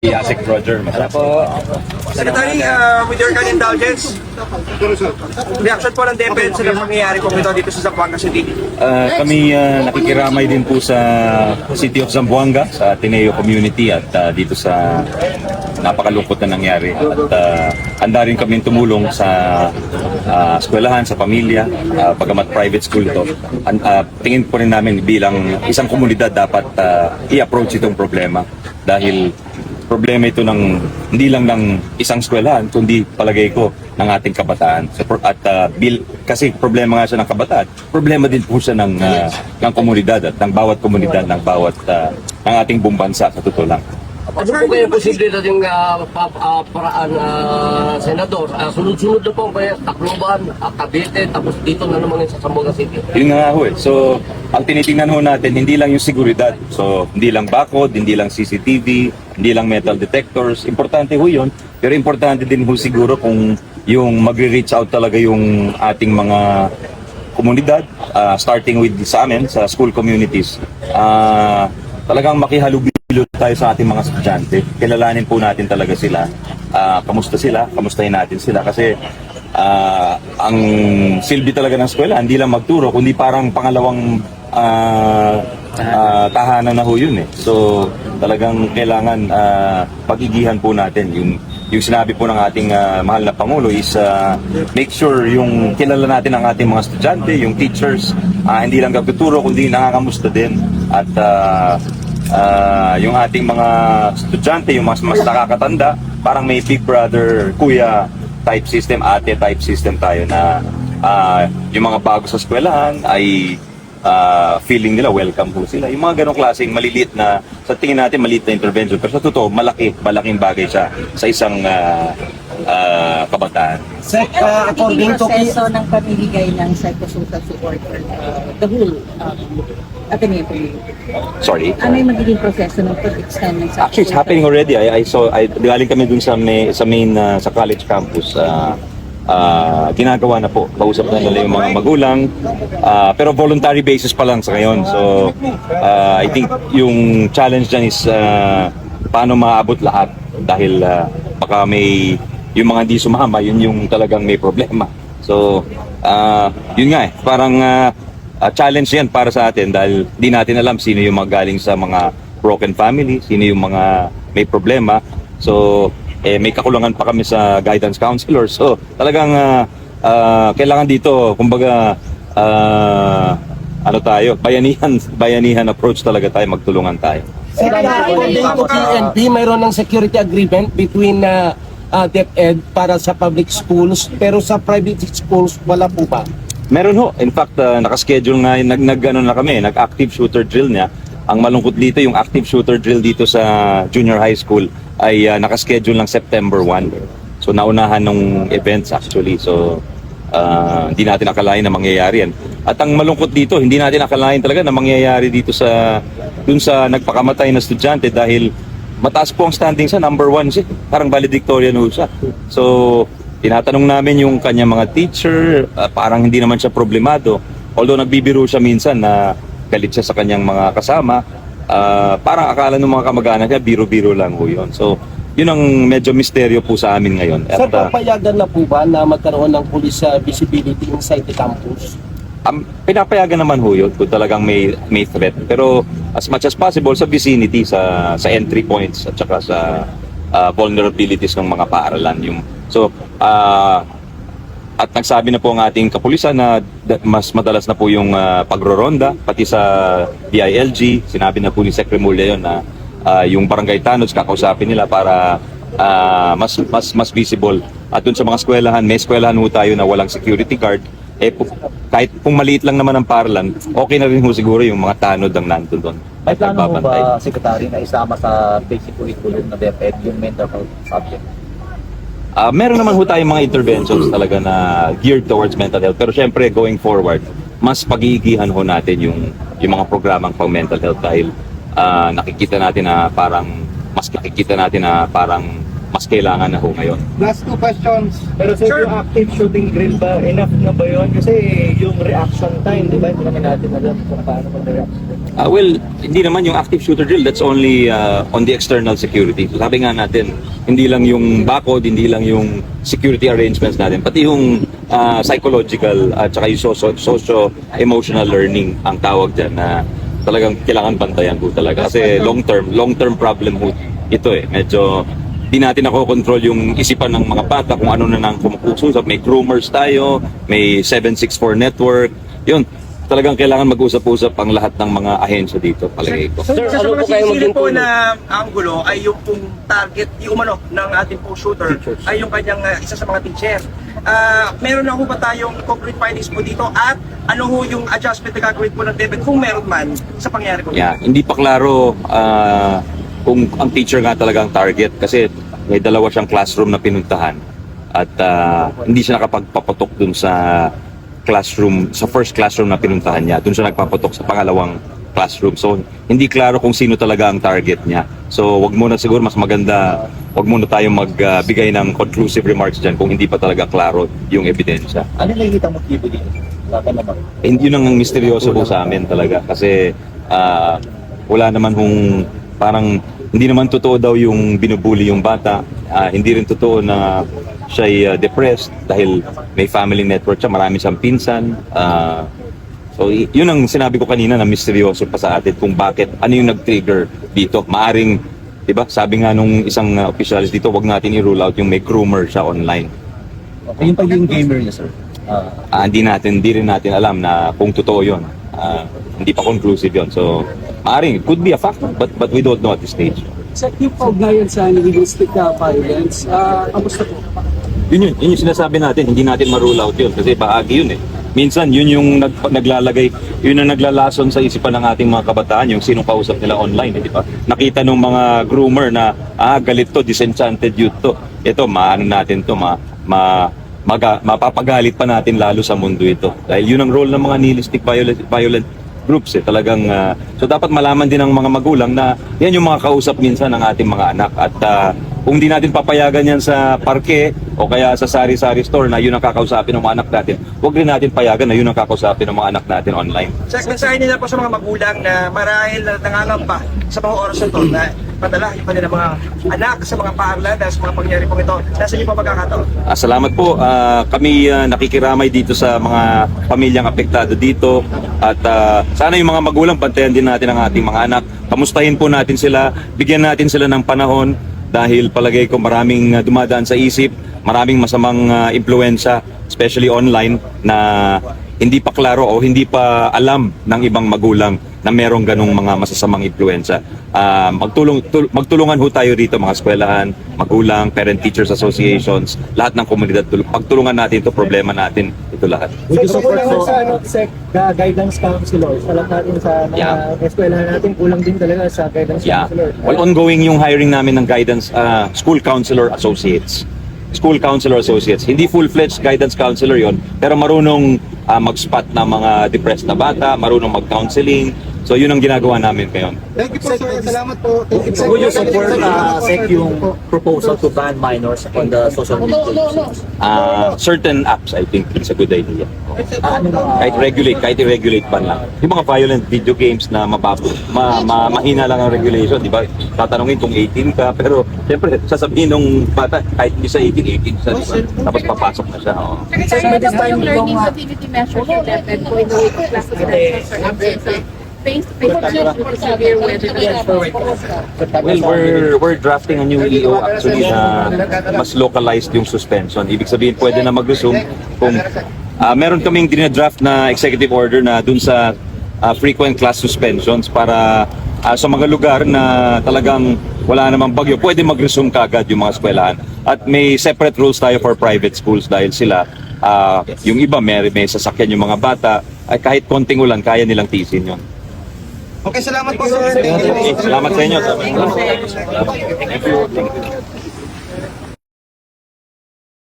Asik Roger, Ano po? Secretary, with your kind indulgence, reaction po ng DepEd sa nangyayari po ito dito sa Zamboanga City. Kami nakikiramay din po sa City of Zamboanga, sa Ateneo Community at dito sa napakalungkot na nangyari. At handa rin kami tumulong sa eskwelahan, sa pamilya, pagamat private school ito. Tingin po rin namin bilang isang komunidad dapat i-approach itong problema dahil problema ito ng hindi lang ng isang eskwelahan kundi palagay ko ng ating kabataan. Kasi problema nga siya ng kabataan, problema din po siya ng komunidad at ng bawat komunidad ng bawat ng ating buong bansa sa totoo lang. Ano po kaya posible natin paraan, Senador? Sunod-sunod na po kaya Tacloban, Cavite, tapos dito na naman sa Zamboanga City. Yun nga ho eh. So, ang tinitingnan ho natin, hindi lang yung seguridad. So, hindi lang bakod, hindi lang CCTV, hindi lang metal detectors. Importante ho yun. Pero importante din ho siguro kung yung magre-reach out talaga yung ating mga komunidad, starting with sa amin, sa school communities. Talagang makihalubilo tayo sa ating mga estudyante. Kilalanin po natin talaga sila. Kamusta sila? Kamustahin natin sila. Kasi ang silbi talaga ng eskwela, hindi lang magturo, kundi parang pangalawang tahanan na ho yun eh. So talagang kailangan pagigihan po natin. Yung sinabi po ng ating mahal na Pangulo is make sure yung kilala natin ang ating mga estudyante, yung teachers, hindi lang magtuturo, kundi nakakamusta din. At yung ating mga estudyante, yung mas nakakatanda, parang may big brother, kuya type system, ate type system tayo na yung mga bago sa eskwelahan ay feeling nila welcome po sila. Yung mga ganong klaseng maliliit na, sa tingin natin maliit na intervention, pero sa totoo, malaking bagay siya sa isang kabataan. Sec, according to proseso ng pamimigay ng psychosocial support for the whole Ateneo community. Sorry? Ano yung magiging proseso ng pag-extend ng psychosocial? Actually, it's happening already. Galing kami dun sa main sa college campus. Ginagawa na po. Kausap na nila yung mga magulang. Pero voluntary basis pa lang sa ngayon. So, I think yung challenge dyan is paano maabot lahat. Dahil baka may yung mga hindi sumama, yun yung talagang may problema. So, yun nga eh. Parang challenge yan para sa atin dahil di natin alam sino yung magaling sa mga broken family, sino yung mga may problema. So, may kakulangan pa kami sa guidance counselor. So, talagang kailangan dito, kumbaga, bayanihan approach talaga tayo, magtulungan tayo. According to PNP, mayroon ng security agreement between DepEd para sa public schools, pero sa private schools, wala po ba? Meron ho. In fact, nakaschedule nga, nag-active shooter drill niya. Ang malungkot dito, yung active shooter drill dito sa junior high school ay nakaschedule ng September 1. So, naunahan ng events actually. So, hindi natin akalain na mangyayari yan. At ang malungkot dito, hindi natin akalain talaga na mangyayari dito dun sa nagpakamatay na estudyante dahil mataas po ang standing sa number 1 siya. Parang valedictorian ho siya. So, tinatanong namin yung kanya mga teacher, parang hindi naman siya problemado. Although nagbibiro siya minsan na galit siya sa kanyang mga kasama, parang akala ng mga kamag-anak niya, biro-biro lang ho yun. So, yun ang medyo misteryo po sa amin ngayon. Sir, papayagan na po ba na magkaroon ng police visibility inside the campus? Pinapayagan naman ho yun kung talagang may threat. Pero as much as possible sa vicinity, sa entry points at saka sa vulnerabilities ng mga paaralan. At nagsabi na po ang ating kapulisan na mas madalas na po yung pagroronda, pati sa DILG, sinabi na po ni Sec. Remulla yun na yung barangay tanods kakausapin nila para mas visible. At dun sa mga eskwelahan, may eskwelahan ho tayo na walang security guard, kahit kung maliit lang naman ang paaralan, okay na rin ho siguro yung mga tanod ang nandun doon. May plano mo ba, Secretary, na isama sa basic curriculum na DepEd yung mental health subject? Meron naman ho tayong mga interventions talaga na geared towards mental health. Pero syempre, going forward, mas pag-iigihan ho natin yung mga programang pang mental health dahil nakikita natin na parang mas kailangan na ho ngayon. Last two questions. Pero sir, yung active shooting drill ba, enough na ba yun? Kasi yung reaction time, di ba? Hindi naman natin alam kung paano mag-react. Well, hindi naman yung active shooter drill, that's only on the external security. So, sabi nga natin, hindi lang yung bakod, hindi lang yung security arrangements natin, pati yung psychological at saka yung socio-emotional learning ang tawag dyan na talagang kailangan bantayan po talaga. Kasi long-term problem po ito eh. Medyo di natin control yung isipan ng mga bata kung ano na nang kumukusap. May groomers tayo, may 764 network. Yun, talagang kailangan mag-usap-usap ang lahat ng mga ahensya dito, palagay ko. Sir, Sa ano mga po kayo sinisilip maging po tulong? na anggulo ay yung pong target, yung ng ating pong shooter ay yung kanyang isa sa mga teacher. Meron na ho ba tayong concrete findings po dito at ano ho yung adjustment na gagawin po ng DepEd kung meron man sa pangyari po? Yeah, hindi pa klaro kung ang teacher nga talaga ang target kasi may dalawa siyang classroom na pinuntahan at hindi siya nakapagpapatok dun sa classroom, sa first classroom na pinuntahan niya. Dun siya nagpapatok sa pangalawang classroom. So, hindi klaro kung sino talaga ang target niya. So, wag muna siguro, mas maganda, wag muna tayong magbigay ng conclusive remarks dyan kung hindi pa talaga klaro yung ebidensya. Ano yung nakikita motibo dito? Baka naman. Yun ang misteryoso po sa amin talaga kasi wala naman hong parang hindi naman totoo daw yung binubuli yung bata. Hindi rin totoo na siya'y depressed dahil may family network siya, marami siyang pinsan. So yun ang sinabi ko kanina na misteryoso pa sa atin kung bakit, ano yung nag-trigger dito. Maaring, di ba, sabi nga nung isang officialis dito, wag natin i-rule out yung may groomer siya online. Okay, yung pagiging gamer niya, sir. Hindi rin natin alam na kung totoo yun. Hindi pa conclusive yun. So, maaring, it could be a factor, but we don't know at this stage. Sa yung pag-ngayon sa linguistic violence, kamusta po? Yun yung sinasabi natin, hindi natin ma-rule out yun kasi bahagi yun eh. Minsan yun yung naglalagay, yun ang naglalason sa isipan ng ating mga kabataan, yung sinong kausap nila online, di ba? Nakita nung mga groomer na, galit to, disenchanted youth to. Ito, maano natin to, mapapagalit pa natin lalo sa mundo ito. Dahil yun ang role ng mga nihilistic violent groups eh. Talagang, so dapat malaman din ng mga magulang na yan yung mga kausap minsan ng ating mga anak. At kung di natin papayagan yan sa parke o kaya sa sari-sari store na yun ang kakausapin ng mga anak natin, huwag rin natin payagan na yun ang kakausapin ng mga anak natin online. Sa mensahe nila po sa mga magulang na marahil nangangamba sa mga oras na ito na padala yung kanilang mga anak sa mga paaralan sa mga pangyayari po ito. Nasa inyo po magkakataon? Salamat po. Kami nakikiramay dito sa mga pamilyang apektado dito at sana yung mga magulang bantayan din natin ang ating mga anak. Kamustahin po natin sila, bigyan natin sila ng panahon dahil palagay ko maraming dumadaan sa isip, maraming masamang impluensya, especially online, na hindi pa klaro o hindi pa alam ng ibang magulang na merong ganong mga masasamang impluensya. Magtulungan ho tayo rito, mga eskwelahan, magulang, parent-teachers associations, lahat ng komunidad. Pagtulungan natin ito, problema natin, ito lahat. Would you support po sa guidance counselors? Alam natin sa mga eskwelahan natin, kulang din talaga sa guidance counselor. Well, ongoing yung hiring namin ng guidance, school counselor associates. School counselor associates. Hindi full-fledged guidance counselor yon, pero marunong mag-spot ng mga depressed na bata, marunong mag-counseling. So yun ang ginagawa namin ngayon. Thank you po, sir. Salamat po. Thank you, sir. Would you support SEC yung proposal to ban minors on the social media platforms? Certain apps, I think, it's a good idea. Ano Kahit i-regulate pa lang. Yung mga violent video games na mahina lang ang regulation, di ba? Tatanungin kung 18 ka, pero siyempre, sasabihin nung bata, kahit hindi sa 18 siya, di ba? Tapos papasok na siya. Oh. Yung learning facility measures yung DepEd po in the wake of class suspensions or absences, face-to-face for severe weather Well, we're drafting a new EO actually na mas localized yung suspension. Ibig sabihin, pwede na mag-resume kung meron kaming dinadraft na executive order na dun sa frequent class suspensions para sa mga lugar na talagang wala namang bagyo, pwede mag-resume kagad yung mga eskwelahan. At may separate rules tayo for private schools dahil sila, yung iba may sasakyan yung mga bata, ay kahit konting ulan, kaya nilang tiisin yun. Okay, salamat po, sir. Salamat sa inyo. Thank you.